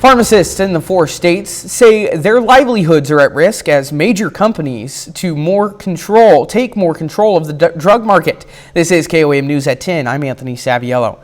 Pharmacists in the 4 states say their livelihoods are at risk as major companies take more control of the drug market. This is KOAM News at 10. I'm Anthony Saviello.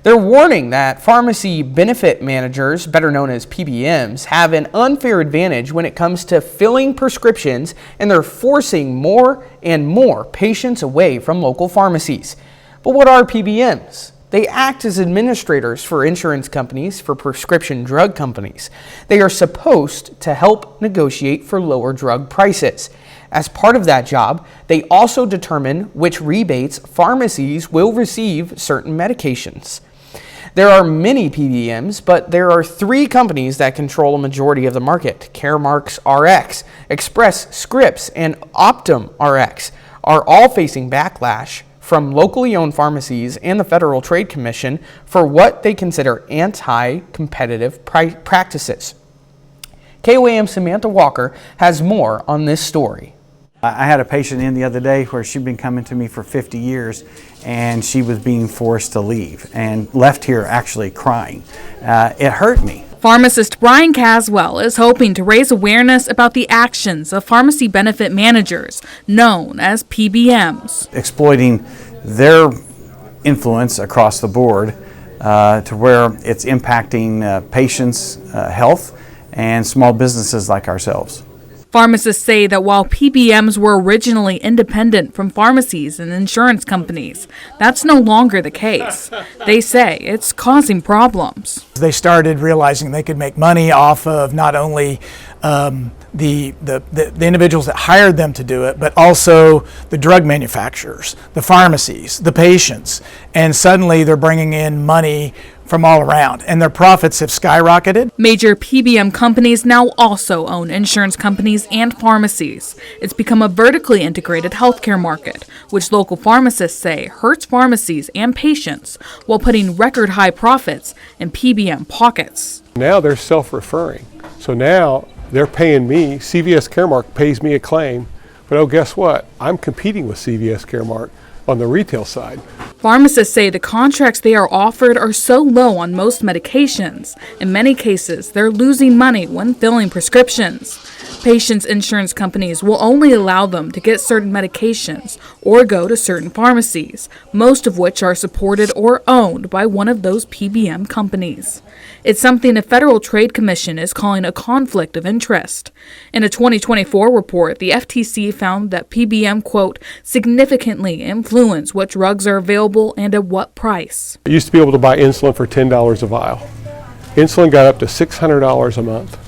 They're warning that pharmacy benefit managers, better known as PBMs, have an unfair advantage when it comes to filling prescriptions, and they're forcing more and more patients away from local pharmacies. But what are PBMs? They act as administrators for insurance companies, for prescription drug companies. They are supposed to help negotiate for lower drug prices. As part of that job, they also determine which rebates pharmacies will receive certain medications. There are many PBMs, but there are 3 companies that control a majority of the market. Caremark's RX, Express Scripts, and Optum RX are all facing backlash from locally owned pharmacies and the Federal Trade Commission for what they consider anti-competitive practices. KOAM's Samantha Walker has more on this story. I had a patient in the other day where she'd been coming to me for 50 years and she was being forced to leave and left here actually crying. It hurt me. Pharmacist Brian Caswell is hoping to raise awareness about the actions of pharmacy benefit managers, known as PBMs. Exploiting their influence across the board to where it's impacting patients' health and small businesses like ourselves. Pharmacists say that while PBMs were originally independent from pharmacies and insurance companies, that's no longer the case. They say it's causing problems. They started realizing they could make money off of not only the individuals that hired them to do it, but also the drug manufacturers, the pharmacies, the patients, and suddenly they're bringing in money from all around, and their profits have skyrocketed. Major PBM companies now also own insurance companies and pharmacies. It's become a vertically integrated healthcare market, which local pharmacists say hurts pharmacies and patients while putting record high profits in PBM pockets. Now they're self-referring. So now they're paying me, CVS Caremark pays me a claim, but oh, guess what? I'm competing with CVS Caremark on the retail side. Pharmacists say the contracts they are offered are so low on most medications. In many cases, they're losing money when filling prescriptions. Patients' insurance companies will only allow them to get certain medications or go to certain pharmacies, most of which are supported or owned by one of those PBM companies. It's something the Federal Trade Commission is calling a conflict of interest. In a 2024 report, the FTC found that PBM, quote, significantly influence what drugs are available and at what price. I used to be able to buy insulin for $10 a vial. Insulin got up to $600 a month.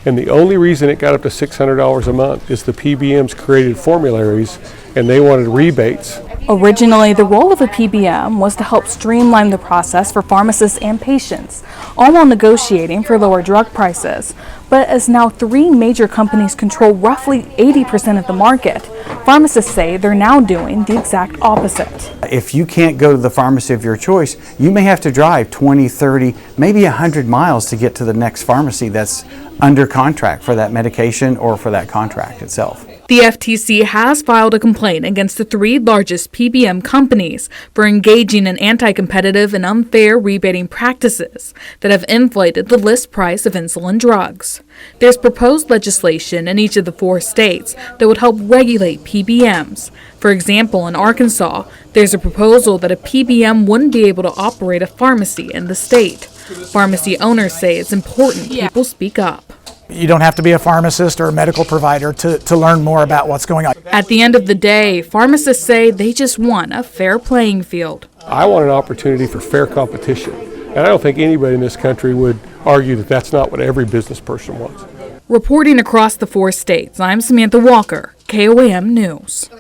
And the only reason it got up to $600 a month is the PBMs created formularies and they wanted rebates. Originally, the role of a PBM was to help streamline the process for pharmacists and patients, all while negotiating for lower drug prices. But as now 3 major companies control roughly 80% of the market, pharmacists say they're now doing the exact opposite. If you can't go to the pharmacy of your choice, you may have to drive 20, 30, maybe 100 miles to get to the next pharmacy that's under contract for that medication or for that contract itself. The FTC has filed a complaint against the 3 largest PBM companies for engaging in anti-competitive and unfair rebating practices that have inflated the list price of insulin drugs. There's proposed legislation in each of the 4 states that would help regulate PBMs. For example, in Arkansas, there's a proposal that a PBM wouldn't be able to operate a pharmacy in the state. Pharmacy owners say it's important people speak up. You don't have to be a pharmacist or a medical provider to learn more about what's going on. At the end of the day, pharmacists say they just want a fair playing field. I want an opportunity for fair competition. And I don't think anybody in this country would argue that that's not what every business person wants. Reporting across the 4 states, I'm Samantha Walker, KOAM News.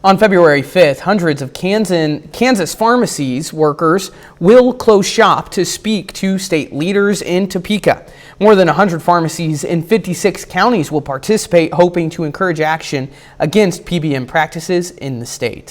On February 5th, hundreds of Kansas pharmacies workers will close shop to speak to state leaders in Topeka. More than 100 pharmacies in 56 counties will participate, hoping to encourage action against PBM practices in the state.